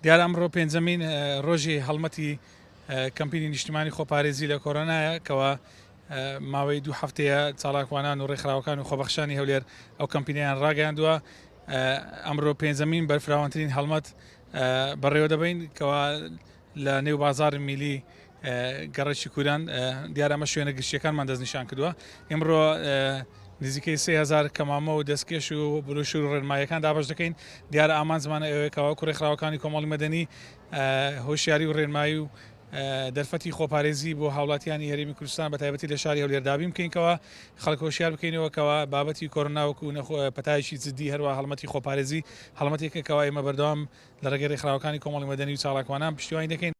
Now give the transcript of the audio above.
دیارە ئەمڕۆ پێنجەمین ڕۆژی هەڵمەتی کەمپینی نیشتیمانی خۆپارێزی لە کۆرۆنایە کەەوە ماوەی دوو هەفتەیە چالاکوانان و ڕێکخراوەکان و خۆبەخشانی هەولێر ئەو کەمپینیان ڕاگەیاندووە. ئەمڕۆ پێنجەمین بەرفراوانترین هەڵمەت بەڕێوە دەبین کەەوە لە نێو بازاری میلی گەڕێکی کووران دیارە ئەمە شوێنە گشتیەکانمان دەستنیشان کردووە. ئێمڕۆ نزیکەی 3000 کەمامە و دەستکێش و بروشور و ڕێنماییەکان دابش دەکەین. دیارە ئامان زمانە ئەوەیەکەوە کوڕێکخراوەکانی کۆمەڵی مەدەنی هۆشیاری و ڕێنمایی و دەرفەتی خۆپارێزی بۆ هاوڵاتیانی هەرێمی کوردستان بە تایبەتی لە شاری هەولێر دابین بکەینکەوە خەڵک هۆشیار بکەینەوەکەوە بابەتی کۆرۆناوەکو پەتایشی جددی هەروە هەڵمەتی خۆپارێزی هەڵمەتێکەکەوە ئێمە بەردەوام لە ڕێگەی ڕێکخراوەکانی کۆمەڵی مەدەنی و چالاکوانان پشتیوانی دەکەین.